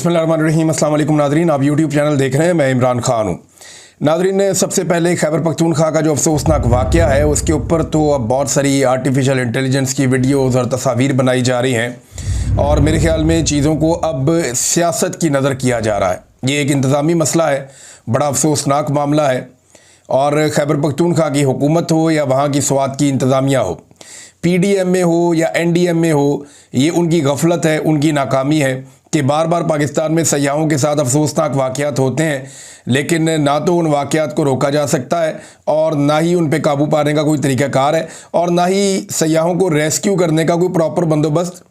बिस्मिल्लाहिर्रहमानिर्रहीम। अस्सलाम वालेकुम नादरीन, आप यूट्यूब चैनल देख रहे हैं। मैं इमरान खान हूँ। नादरीन, सबसे पहले खैबर पख्तूनख्वा का जो अफसोसनाक वाक़या है उसके ऊपर तो अब बहुत सारी आर्टिफिशियल इंटेलिजेंस की वीडियोज़ और तस्वीर बनाई जा रही हैं और मेरे ख्याल में चीज़ों को अब सियासत की नज़र किया जा रहा है। ये एक इंतज़ामी मसला है, बड़ा अफसोसनाक मामला है। और खैबर पख्तूनख्वा की हुकूमत हो या वहाँ की स्वात की इंतज़ामिया हो, PDM में हो या NDM में हो, ये उनकी गफलत है, उनकी नाकामी है कि बार बार पाकिस्तान में सयाहों के साथ अफसोसनाक वाक़यात होते हैं, लेकिन ना तो उन वाक़यात को रोका जा सकता है और ना ही उन पे काबू पाने का कोई तरीक़ाकार है और ना ही सयाहों को रेस्क्यू करने का कोई प्रॉपर बंदोबस्त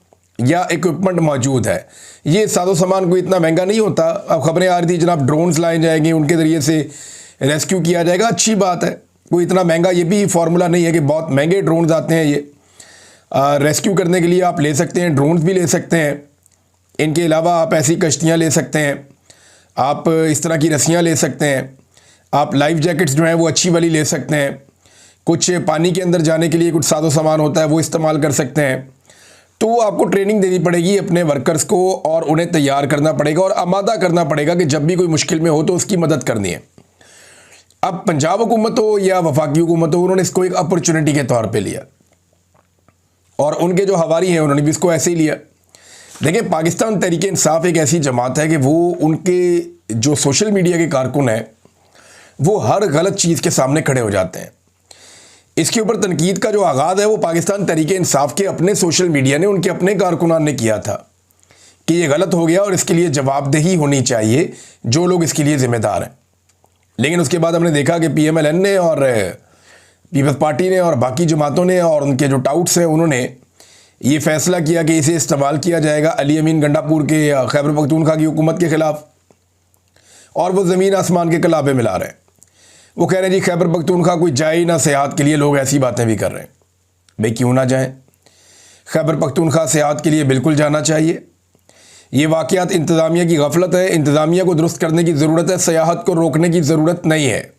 या इक्विपमेंट मौजूद है। ये साजो सामान कोई इतना महंगा नहीं होता। अब खबरें आ रही थी जनाब ड्रोन्स लाए जाएंगे, उनके ज़रिए से रेस्क्यू किया जाएगा। अच्छी बात है, कोई इतना महंगा ये भी फार्मूला नहीं है कि बहुत महंगे ड्रोन्स आते हैं। ये रेस्क्यू करने के लिए आप ले सकते हैं, ड्रोन्स भी ले सकते हैं। इनके अलावा आप ऐसी कश्तियाँ ले सकते हैं, आप इस तरह की रस्सियाँ ले सकते हैं, आप लाइफ जैकेट्स जो हैं वो अच्छी वाली ले सकते हैं। कुछ पानी के अंदर जाने के लिए कुछ साजो सामान होता है वो इस्तेमाल कर सकते हैं। तो आपको ट्रेनिंग देनी पड़ेगी अपने वर्कर्स को और उन्हें तैयार करना पड़ेगा और आमादा करना पड़ेगा कि जब भी कोई मुश्किल में हो तो उसकी मदद करनी है। अब पंजाब हुकूमत हो या वफाकी हुकूमत हो, उन्होंने इसको एक अपॉर्चुनिटी के तौर पे लिया और उनके जो हवारी हैं उन्होंने भी इसको ऐसे ही लिया। देखिए, पाकिस्तान तहरीक इंसाफ एक ऐसी जमात है कि वो उनके जो सोशल मीडिया के कारकुन हैं वो हर गलत चीज़ के सामने खड़े हो जाते हैं। इसके ऊपर तनकीद का जो आगाज़ है वो पाकिस्तान तहरीक इंसाफ के अपने सोशल मीडिया ने, उनके अपने कारकुनान ने किया था कि ये गलत हो गया और इसके लिए जवाबदेही होनी चाहिए जो लोग इसके लिए ज़िम्मेदार हैं। लेकिन उसके बाद हमने देखा कि PMLN ने और पीपल्स पार्टी ने और बाकी जमातों ने और उनके जो टाउट्स हैं उन्होंने ये फ़ैसला किया कि इसे इस्तेमाल किया जाएगा अली अमीन गंडापुर के खैबर पख्तूनख्वा की हुकूमत के ख़िलाफ़। और वो ज़मीन आसमान के कलाबे मिला रहे हैं। वो कह रहे हैं जी खैबर पख्तूनख्वा कोई जाए ही ना सेहत के लिए। लोग ऐसी बातें भी कर रहे हैं। भाई क्यों ना जाएं? खैबर पख्तूनख्वा सेहत के लिए बिल्कुल जाना चाहिए। ये वाक़यात इंतज़ामिया की गफलत है, इंतज़ामिया को दुरुस्त करने की ज़रूरत है, सयाहत को रोकने की ज़रूरत नहीं है।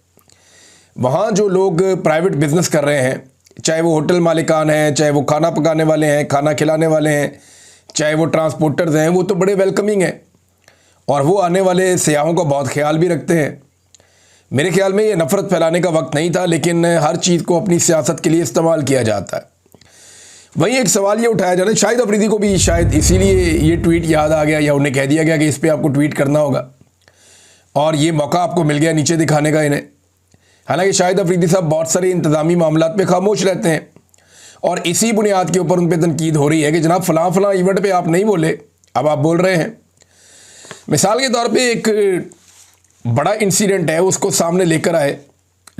वहाँ जो लोग प्राइवेट बिज़नेस कर रहे हैं, चाहे वो होटल मालिकान हैं, चाहे वो खाना पकाने वाले हैं, खाना खिलाने वाले हैं, चाहे वो ट्रांसपोर्टर्स हैं, वो तो बड़े वेलकमिंग हैं और वो आने वाले सयाहों का बहुत ख्याल भी रखते हैं। मेरे ख्याल में ये नफ़रत फैलाने का वक्त नहीं था, लेकिन हर चीज़ को अपनी सियासत के लिए इस्तेमाल किया जाता है। वहीं एक सवाल ये उठाया जाता है, शाहिद अफरीदी को भी शायद इसीलिए ये ट्वीट याद आ गया या उन्हें कह दिया गया कि इस पर आपको ट्वीट करना होगा और ये मौका आपको मिल गया नीचे दिखाने का इन्हें। हालांकि शाहिद अफरीदी साहब बहुत सारे इंतज़ामी मामलात पे खामोश रहते हैं और इसी बुनियाद के ऊपर उन पर तनकीद हो रही है कि जनाब फ़लाँ फ़लाँ इवेंट पे आप नहीं बोले, अब आप बोल रहे हैं। मिसाल के तौर पे एक बड़ा इंसिडेंट है, उसको सामने लेकर आए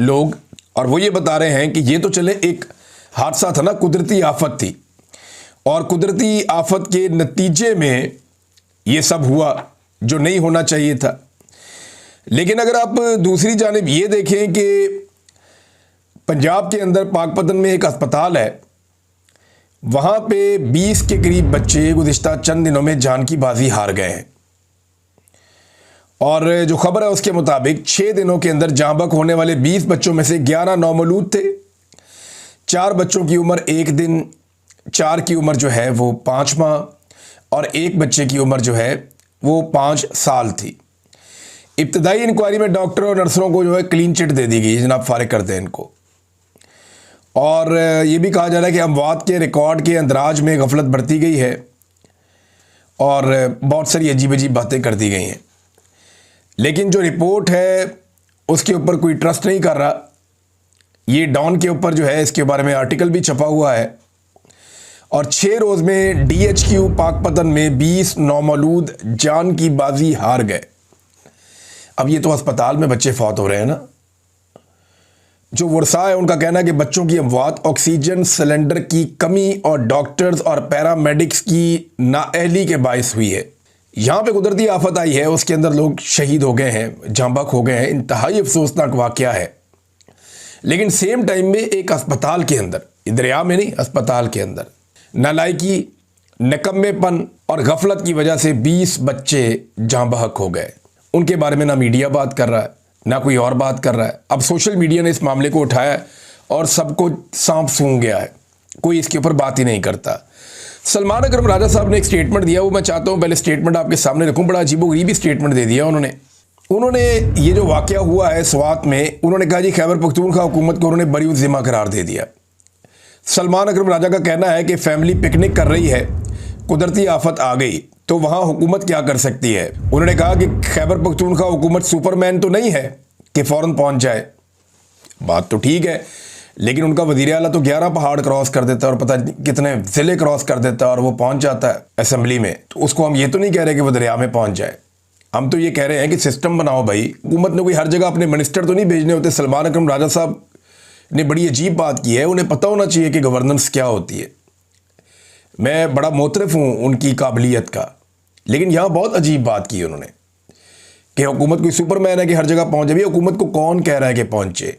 लोग और वो ये बता रहे हैं कि ये तो चले एक हादसा था ना, कुदरती आफत थी और कुदरती आफत के नतीजे में ये सब हुआ जो नहीं होना चाहिए था। लेकिन अगर आप दूसरी जानिब ये देखें कि पंजाब के अंदर पाकपतन में एक अस्पताल है, वहाँ पे 20 के करीब बच्चे गुज़िश्ता चंद दिनों में जान की बाजी हार गए हैं और जो खबर है उसके मुताबिक 6 दिनों के अंदर जाँ बहक होने वाले 20 बच्चों में से 11 नौमौलूद थे। 4 बच्चों की उम्र 1 दिन, 4 की उम्र जो है वो 5 माह और 1 बच्चे की उम्र जो है वो 5 साल थी। इब्तदाई इंक्वायरी में डॉक्टर और नर्सों को जो है क्लीन चिट दे दी गई, जनाब फारिग कर दें इनको। और ये भी कहा जा रहा है कि अमवात के रिकॉर्ड के अंदराज में गफलत बरती गई है और बहुत सारी अजीब अजीब बातें कर दी गई हैं। लेकिन जो रिपोर्ट है उसके ऊपर कोई ट्रस्ट नहीं कर रहा। ये डॉन के ऊपर जो है इसके बारे में आर्टिकल भी छपा हुआ है और 6 रोज़ में DHQ पाकपतन में 20 नौमौलूद जान की बाजी हार गए। अब ये तो अस्पताल में बच्चे फौत हो रहे हैं ना। जो वर्षा है उनका कहना है कि बच्चों की अमवात ऑक्सीजन सिलेंडर की कमी और डॉक्टर्स और पैरामेडिक्स की नाअहली के बायस हुई है। यहाँ पे कुदरती आफत आई है, उसके अंदर लोग शहीद हो गए हैं, जाँ बहक हो गए हैं, इंतहाई अफसोसनाक वाक़या है। लेकिन सेम टाइम में एक अस्पताल के अंदर, दरिया में नहीं, अस्पताल के अंदर नालायकी, नकम्मेपन और गफलत की वजह से 20 बच्चे जाँ बहक हो गए। उनके बारे में ना मीडिया बात कर रहा है ना कोई और बात कर रहा है। अब सोशल मीडिया ने इस मामले को उठाया और सबको सांप सूंघ गया है, कोई इसके ऊपर बात ही नहीं करता। सलमान अकरम राजा साहब ने एक स्टेटमेंट दिया, वो मैं चाहता हूं पहले स्टेटमेंट आपके सामने रखूं। बड़ा अजीबोगरीबी स्टेटमेंट दे दिया उन्होंने ये जो वाकया हुआ है स्वात में, उन्होंने कहा जी खैबर पख्तूनख्वा हुकूमत को उन्होंने बरी ज़िम्मा करार दे दिया। सलमान अकरम राजा का कहना है कि फैमिली पिकनिक कर रही है, कुदरती आफत आ गई तो वहां हुकूमत क्या कर सकती है। उन्होंने कहा कि खैबर पख्तूनख्वा हुकूमत सुपरमैन तो नहीं है कि फ़ौरन पहुंच जाए। बात तो ठीक है, लेकिन उनका वज़ीर आला तो 11 पहाड़ क्रॉस कर देता है और पता नहीं कितने ज़िले क्रॉस कर देता है और वो पहुंच जाता है असेंबली में। तो उसको हम ये तो नहीं कह रहे कि वो दरिया में पहुंच जाए, हम तो ये कह रहे हैं कि सिस्टम बनाओ भाई। हुकूमत ने कोई हर जगह अपने मिनिस्टर तो नहीं भेजने होते। सलमान अकरम राजा साहब ने बड़ी अजीब बात की है, उन्हें पता होना चाहिए कि गवर्नेंस क्या होती है। मैं बड़ा मोतरफ हूँ उनकी काबिलियत का, लेकिन यहाँ बहुत अजीब बात की उन्होंने कि हुकूमत कोई सुपरमैन है कि हर जगह पहुँच जाए। हुकूमत को कौन कह रहा है कि पहुँचे?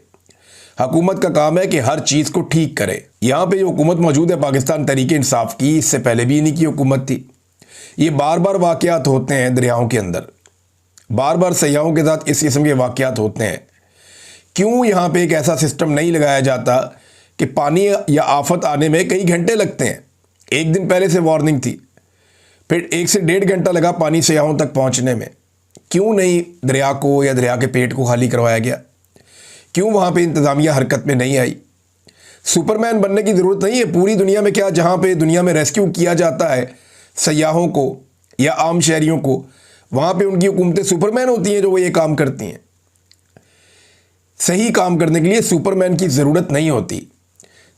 हुकूमत का काम है कि हर चीज़ को ठीक करे। यहाँ पे जो हुकूमत मौजूद है पाकिस्तान तहरीक इंसाफ की, इससे पहले भी इन्हीं की हुकूमत थी। ये बार बार वाक़यात होते हैं दरियाओं के अंदर, बार बार सयाहों के साथ इस किस्म के वाक़यात होते हैं। क्यों यहाँ पे एक ऐसा सिस्टम नहीं लगाया जाता कि पानी या आफत आने में कई घंटे लगते हैं? एक दिन पहले से वार्निंग थी, फिर 1 से 1.5 घंटा लगा पानी सयाहों तक पहुँचने में। क्यों नहीं दरिया को या दरिया के पेट को खाली करवाया गया? क्यों वहाँ पे इंतज़ामिया हरकत में नहीं आई? सुपरमैन बनने की ज़रूरत नहीं है। पूरी दुनिया में क्या, जहाँ पे दुनिया में रेस्क्यू किया जाता है सयाहों को या आम शहरियों को, वहाँ पे उनकी हुकूमतें सुपरमैन होती हैं जो वो ये काम करती हैं। सही काम करने के लिए सुपरमैन की ज़रूरत नहीं होती।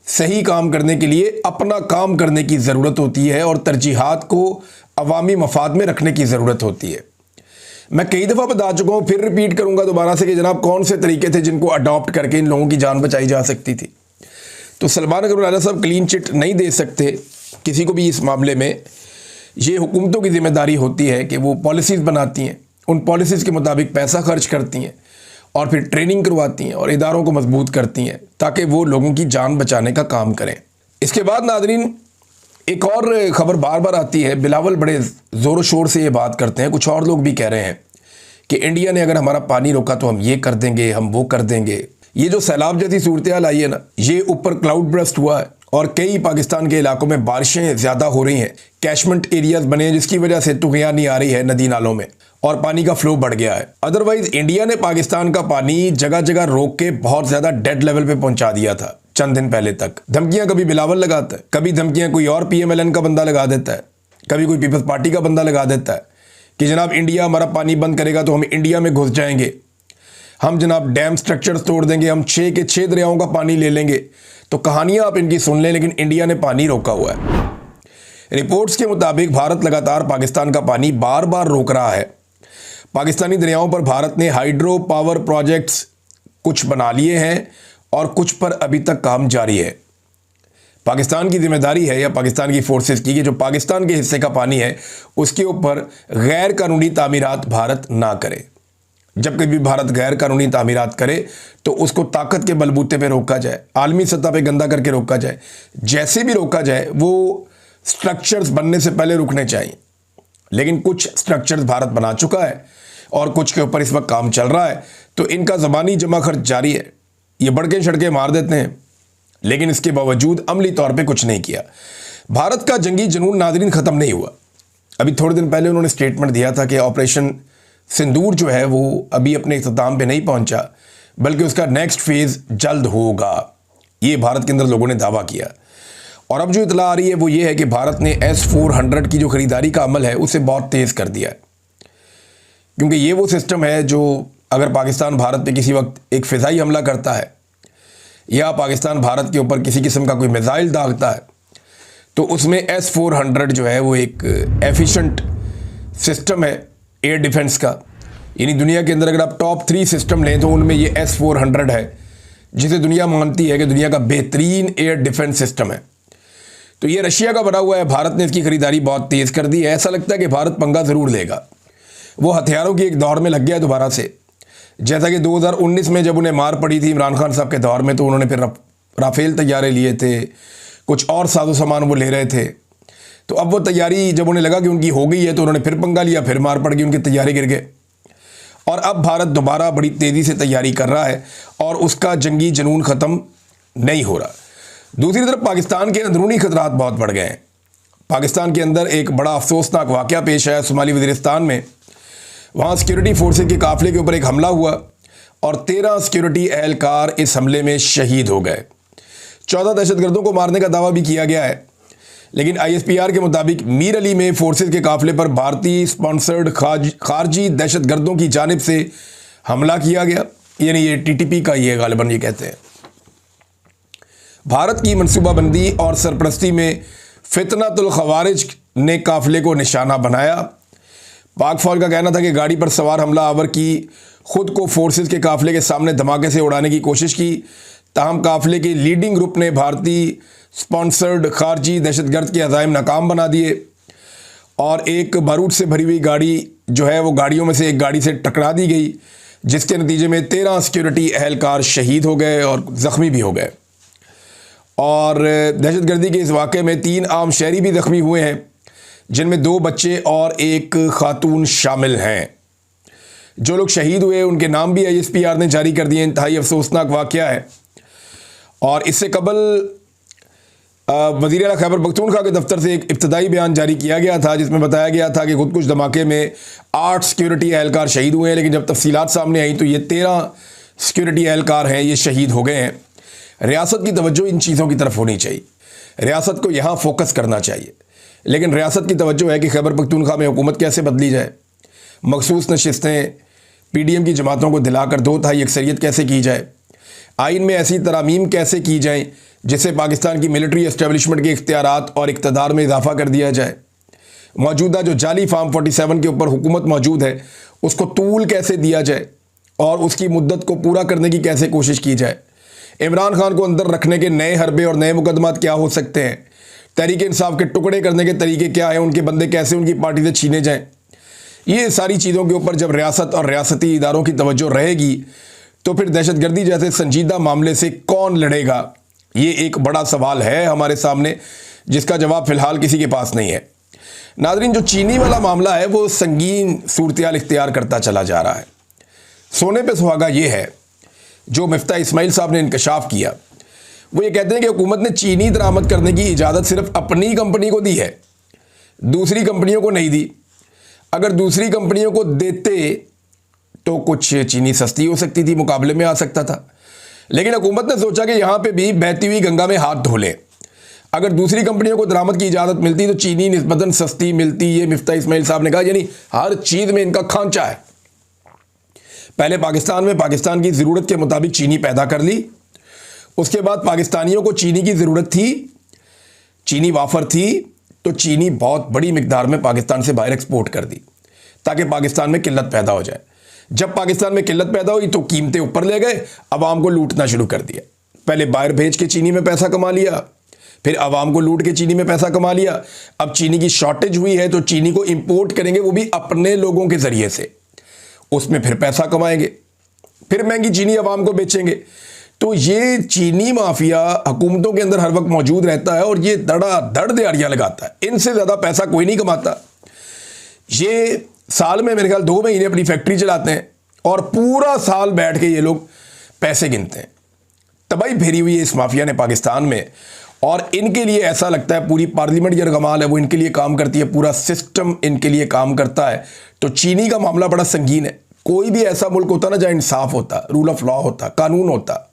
सही काम करने के लिए अपना काम करने की ज़रूरत होती है और तरजीहात को अवामी मफाद में रखने की ज़रूरत होती है। मैं कई दफ़ा बता चुका हूँ, फिर रिपीट करूँगा दोबारा से कि जनाब कौन से तरीके थे जिनको अडॉप्ट करके इन लोगों की जान बचाई जा सकती थी। तो सलमान अकरम राजा साहब क्लीन चिट नहीं दे सकते किसी को भी इस मामले में। ये हुकूमतों की ज़िम्मेदारी होती है कि वो पॉलिसीज़ बनाती हैं, उन पॉलिसीज़ के मुताबिक पैसा खर्च करती हैं और फिर ट्रेनिंग करवाती हैं और इदारों को मजबूत करती हैं ताकि वो लोगों की जान बचाने का काम करें। इसके बाद नाज़रीन एक और ख़बर बार बार आती है, बिलावल बड़े ज़ोर शोर से ये बात करते हैं, कुछ और लोग भी कह रहे हैं कि इंडिया ने अगर हमारा पानी रोका तो हम ये कर देंगे, हम वो कर देंगे। ये जो सैलाब जैसी सूरत हाल आई है ना, ये ऊपर क्लाउड ब्रस्ट हुआ है और कई पाकिस्तान के इलाकों में बारिशें ज़्यादा हो रही हैं, कैशमेंट एरियाज बने हैं जिसकी वजह से तुगयानी नहीं आ रही है नदी नालों में और पानी का फ्लो बढ़ गया है। अदरवाइज इंडिया ने पाकिस्तान का पानी जगह जगह रोक के बहुत ज़्यादा डेड लेवल पे पहुंचा दिया था चंद दिन पहले तक। धमकियां कभी बिलावल लगाता है, कभी धमकियां कोई और PMLN का बंदा लगा देता है, कभी कोई पीपल्स पार्टी का बंदा लगा देता है कि जनाब इंडिया हमारा पानी बंद करेगा तो हम इंडिया में घुस जाएंगे, हम जनाब डैम स्ट्रक्चर्स तोड़ देंगे, हम 6 के 6 दरियाओं का पानी ले लेंगे। तो कहानियां आप इनकी सुन लें, लेकिन इंडिया ने पानी रोका हुआ है। रिपोर्ट्स के मुताबिक भारत लगातार पाकिस्तान का पानी बार बार रोक रहा है। पाकिस्तानी दरियाओं पर भारत ने हाइड्रो पावर प्रोजेक्ट्स कुछ बना लिए हैं और कुछ पर अभी तक काम जारी है। पाकिस्तान की जिम्मेदारी है या पाकिस्तान की फोर्सेस की कि जो पाकिस्तान के हिस्से का पानी है उसके ऊपर गैर कानूनी तामीरात भारत ना करे। जब कभी भारत गैर कानूनी तामीरात करे तो उसको ताकत के बलबूते पे रोका जाए, आलमी सतह पे गंदा करके रोका जाए। जैसे भी रोका जाए वो स्ट्रक्चर्स बनने से पहले रुकने चाहिए। लेकिन कुछ स्ट्रक्चर्स भारत बना चुका है और कुछ के ऊपर इस वक्त काम चल रहा है, तो इनका ज़बानी जमा खर्च जारी है। ये बड़के छड़के मार देते हैं, लेकिन इसके बावजूद अमली तौर पे कुछ नहीं किया। भारत का जंगी जुनून नाज़रीन ख़त्म नहीं हुआ। अभी थोड़े दिन पहले उन्होंने स्टेटमेंट दिया था कि ऑपरेशन सिंदूर जो है वो अभी अपने इख्तिताम पे नहीं पहुंचा, बल्कि उसका नेक्स्ट फेज़ जल्द होगा। ये भारत के अंदर लोगों ने दावा किया। और अब जो इतला आ रही है वो ये है कि भारत ने S-400 की जो ख़रीदारी का अमल है उसे बहुत तेज़ कर दिया है, क्योंकि ये वो सिस्टम है जो अगर पाकिस्तान भारत पे किसी वक्त एक फ़िज़ाई हमला करता है या पाकिस्तान भारत के ऊपर किसी किस्म का कोई मिसाइल दागता है तो उसमें S-400 जो है वो एक एफिशिएंट सिस्टम है एयर डिफेंस का। यानी दुनिया के अंदर अगर आप टॉप 3 सिस्टम लें तो उनमें ये S-400 है, जिसे दुनिया मानती है कि दुनिया का बेहतरीन एयर डिफेंस सिस्टम है। तो ये रशिया का बना हुआ है। भारत ने इसकी ख़रीदारी बहुत तेज़ कर दी है। ऐसा लगता है कि भारत पंगा ज़रूर लेगा। वो हथियारों की एक दौड़ में लग गया है दोबारा से, जैसा कि 2019 में जब उन्हें मार पड़ी थी इमरान खान साहब के दौर में, तो उन्होंने फिर राफेल तैयारे लिए थे, कुछ और साजो सामान वो ले रहे थे। तो अब वो तैयारी जब उन्हें लगा कि उनकी हो गई है तो उन्होंने फिर पंगा लिया, फिर मार पड़ गई, उनकी तैयारी गिर गए। और अब भारत दोबारा बड़ी तेज़ी से तैयारी कर रहा है और उसका जंगी जुनून ख़त्म नहीं हो रहा। दूसरी तरफ पाकिस्तान के अंदरूनी खतरात बहुत बढ़ गए हैं। पाकिस्तान के अंदर एक बड़ा अफसोसनाक वाक़या पेश आया शुमाली वज़ीरिस्तान में। वहाँ सिक्योरिटी फोर्सेज के काफ़िले के ऊपर एक हमला हुआ और 13 सिक्योरिटी एहलकार इस हमले में शहीद हो गए। 14 दहशतगर्दों को मारने का दावा भी किया गया है, लेकिन ISPR के मुताबिक मीर अली में फोर्सेज के काफ़िले पर भारतीय स्पॉन्सर्ड खारजी दहशतगर्दों की जानिब से हमला किया गया, यानी ये TTP का ये गालिबन ये कहते हैं। भारत की मनसूबाबंदी और सरपरस्ती में फितनतुल खवारिज ने काफ़िले को निशाना बनाया। पाक फौज का कहना था कि गाड़ी पर सवार हमला आवर की खुद को फोर्सेज के काफ़िले के सामने धमाके से उड़ाने की कोशिश की, ताहम काफ़िले के लीडिंग ग्रुप ने भारतीय स्पॉन्सर्ड खारजी दहशतगर्द के अज़ाइम नाकाम बना दिए और एक बारूद से भरी हुई गाड़ी जो है वो गाड़ियों में से एक गाड़ी से टकरा दी गई, जिसके नतीजे में 13 सिक्योरिटी एहलकार शहीद हो गए और ज़ख्मी भी हो गए। और दहशतगर्दी के इस वाक़े में 3 आम शहरी भी ज़ख्मी हुए हैं, जिनमें 2 बच्चे और एक खातून शामिल हैं। जो लोग शहीद हुए उनके नाम भी ISPR ने जारी कर दिए। इंतहाई अफसोसनाक वाक़या है। और इससे कबल वज़ीर आला खैबर पख्तूनख्वा के दफ्तर से एक इब्तदाई बयान जारी किया गया था, जिसमें बताया गया था कि खुदकुश धमाके में 8 सिक्योरिटी एहलकार शहीद हुए हैं, लेकिन जब तफसीलात सामने आई तो ये 13 सिक्योरिटी एहलकार हैं, ये शहीद हो गए हैं। रियासत की तवज्जो इन चीज़ों की तरफ होनी चाहिए, रियासत को यहाँ फोकस करना चाहिए, लेकिन रियासत की तवज्जो है कि खैबर पख्तूनख्वा में हुकूमत कैसे बदली जाए, मखसूस नशिस्तें PDM की जमातों को दिलाकर 2/3 अक्सरियत कैसे की जाए, आइन में ऐसी तरामीम कैसे की जाएँ जिससे पाकिस्तान की मिलिट्री एस्टेब्लिशमेंट के इख्तियारात और इक़्तिदार में इजाफा कर दिया जाए, मौजूदा जो जाली फार्म 47 के ऊपर हुकूमत मौजूद है उसको तूल कैसे दिया जाए और उसकी मुद्दत को पूरा करने की कैसे कोशिश की जाए, इमरान खान को अंदर रखने के नए हरबे और नए मुकदमात क्या हो सकते हैं, तहरीक इंसाफ के टुकड़े करने के तरीके क्या हैं, उनके बंदे कैसे उनकी पार्टी से छीने जाएं। ये सारी चीज़ों के ऊपर जब रियासत और रियासती इदारों की तवज्जो रहेगी तो फिर दहशतगर्दी जैसे संजीदा मामले से कौन लड़ेगा, ये एक बड़ा सवाल है हमारे सामने, जिसका जवाब फ़िलहाल किसी के पास नहीं है। नाज़रीन, जो चीनी वाला मामला है वो संगीन सूरत-ए-हाल इख्तियार करता चला जा रहा है। सोने पे सुहागा ये है जो मिफ्ता इस्माइल साहब ने इंकशाफ किया। वो ये कहते हैं कि हुकूमत ने चीनी दरामद करने की इजाज़त सिर्फ अपनी कंपनी को दी है, दूसरी कंपनियों को नहीं दी। अगर दूसरी कंपनियों को देते तो कुछ चीनी सस्ती हो सकती थी, मुकाबले में आ सकता था, लेकिन हुकूमत ने सोचा कि यहाँ पे भी बहती हुई गंगा में हाथ धो लें। अगर दूसरी कंपनियों को दरामद की इजाज़त मिलती तो चीनी निस्बतन सस्ती मिलती। ये मिफ्ता इस्माइल साहब ने कहा, यानी हर चीज़ में इनका खांचा है। पहले पाकिस्तान में पाकिस्तान की ज़रूरत के मुताबिक चीनी पैदा कर ली, उसके बाद पाकिस्तानियों को चीनी की ज़रूरत थी, चीनी वाफर थी, तो चीनी बहुत बड़ी मिकदार में पाकिस्तान से बाहर एक्सपोर्ट कर दी ताकि पाकिस्तान में किल्लत पैदा हो जाए। जब पाकिस्तान में किल्लत पैदा हुई तो कीमतें ऊपर ले गए, अवाम को लूटना शुरू कर दिया। पहले बाहर भेज के चीनी में पैसा कमा लिया, फिर अवाम को लूट के चीनी में पैसा कमा लिया। अब चीनी की शॉर्टेज हुई है तो चीनी को इंपोर्ट करेंगे, वो भी अपने लोगों के ज़रिए से, उसमें फिर पैसा कमाएंगे, फिर महंगी चीनी अवाम को बेचेंगे। तो ये चीनी माफिया हुकूमतों के अंदर हर वक्त मौजूद रहता है और ये धड़ दिहाड़ियाँ लगाता है। इनसे ज़्यादा पैसा कोई नहीं कमाता। ये साल में मेरे ख्याल 2 महीने अपनी फैक्ट्री चलाते हैं और पूरा साल बैठ के ये लोग पैसे गिनते हैं। तबाही फेरी हुई है इस माफिया ने पाकिस्तान में, और इनके लिए ऐसा लगता है पूरी पार्लियामेंट जो रगमाल है वो इनके लिए काम करती है, पूरा सिस्टम इनके लिए काम करता है। तो चीनी का मामला बड़ा संगीन है। कोई भी ऐसा मुल्क होता ना जहाँ इंसाफ होता, रूल ऑफ लॉ होता, कानून होता,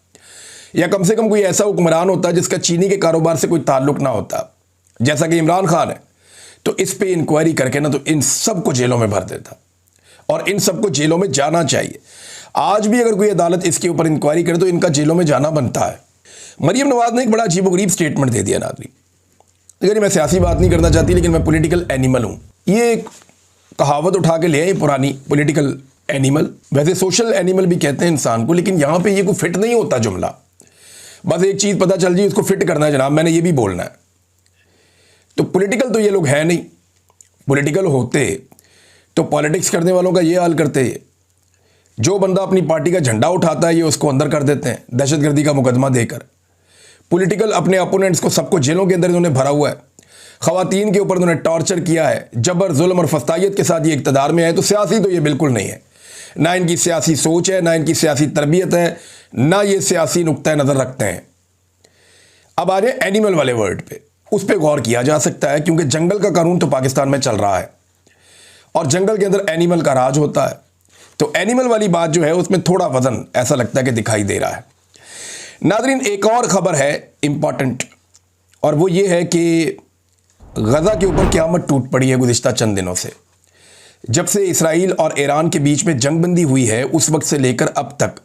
या कम से कम कोई ऐसा हुक्मरान होता जिसका चीनी के कारोबार से कोई ताल्लुक ना होता, जैसा कि इमरान खान है, तो इस पे इंक्वायरी करके ना तो इन सबको जेलों में भर देता और इन सबको जेलों में जाना चाहिए। आज भी अगर कोई अदालत इसके ऊपर इंक्वायरी करे तो इनका जेलों में जाना बनता है। मरियम नवाज ने एक बड़ा अजीबोगरीब स्टेटमेंट दे दिया नाज़रीन। देखिए, मैं सियासी बात नहीं करना चाहती, लेकिन मैं पॉलिटिकल एनिमल हूँ। ये एक कहावत उठा के ले आई पुरानी, पॉलिटिकल एनिमल। वैसे सोशल एनिमल भी कहते हैं इंसान को, लेकिन यहाँ पे ये कोई फिट नहीं होता जुमला। बस एक चीज़ पता चल जी, उसको फिट करना है जनाब, मैंने ये भी बोलना है। तो पॉलिटिकल तो ये लोग हैं नहीं। पॉलिटिकल होते तो पॉलिटिक्स करने वालों का ये हाल करते हैं। जो बंदा अपनी पार्टी का झंडा उठाता है ये उसको अंदर कर देते हैं दहशतगर्दी का मुकदमा देकर। पॉलिटिकल अपने अपोनेंट्स को सबको जेलों के अंदर इन्होंने भरा हुआ है। ख़वातीन के ऊपर इन्होंने टॉर्चर किया है, जबर जुल्म और फस्तायत के साथ ये इक़्तिदार में आए। तो सियासी तो ये बिल्कुल नहीं है, ना इनकी सियासी सोच है, ना इनकी सियासी तरबियत है, ना ये सियासी नुक्ता नज़र रखते हैं। अब आ रहे एनिमल वाले वर्ड पे। उस पर गौर किया जा सकता है, क्योंकि जंगल का कानून तो पाकिस्तान में चल रहा है और जंगल के अंदर एनिमल का राज होता है। तो एनिमल वाली बात जो है उसमें थोड़ा वजन ऐसा लगता है कि दिखाई दे रहा है। नाज़रीन, एक और खबर है इंपॉर्टेंट, और वो ये है कि गज़ा के ऊपर क़यामत टूट पड़ी है गुज़िश्ता चंद दिनों से। जब से इसराइल और ईरान के बीच में जंगबंदी हुई है उस वक्त से लेकर अब तक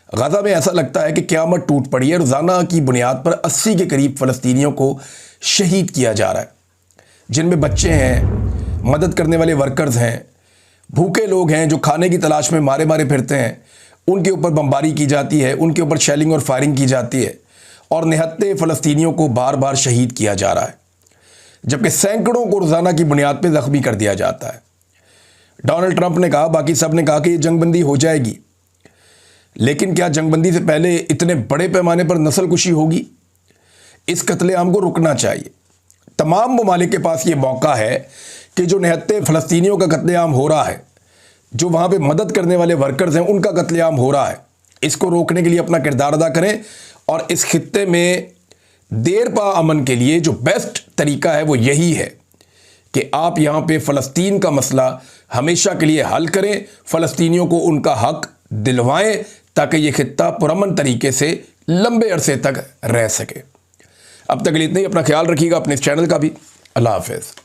गज़ा में ऐसा लगता है कि क़यामत टूट पड़ी है। रोज़ाना की बुनियाद पर 80 के करीब फ़लस्तीनियों को शहीद किया जा रहा है, जिनमें बच्चे हैं, मदद करने वाले वर्कर्स हैं, भूखे लोग हैं जो खाने की तलाश में मारे मारे फिरते हैं। उनके ऊपर बमबारी की जाती है, उनके ऊपर शेलिंग और फायरिंग की जाती है और निहत्ते फ़लस्तीनियों को बार बार शहीद किया जा रहा है, जबकि सैकड़ों को रोज़ाना की बुनियाद पर ज़ख्मी कर दिया जाता है। डोनाल्ड ट्रंप ने कहा, बाकी सब ने कहा कि ये जंगबंदी हो जाएगी, लेकिन क्या जंगबंदी से पहले इतने बड़े पैमाने पर नस्ल कुशी होगी? इस कत्लेआम को रुकना चाहिए। तमाम ममालिक के पास ये मौका है कि जो निहत्ते फ़लस्तीनियों का कत्लेआम हो रहा है, जो वहाँ पे मदद करने वाले वर्कर्स हैं उनका कत्लेआम हो रहा है, इसको रोकने के लिए अपना किरदार अदा करें। और इस खित्ते में देर पा अमन के लिए जो बेस्ट तरीका है वो यही है कि आप यहाँ पे फ़लस्तीन का मसला हमेशा के लिए हल करें, फ़लस्तीनियों को उनका हक दिलवाएं, ताकि ये खित्ता पुरअमन तरीके से लंबे अरसे तक रह सके। अब तक के लिए इतना ही। अपना ख्याल रखिएगा, अपने इस चैनल का भी। अल्लाह हाफ़िज़।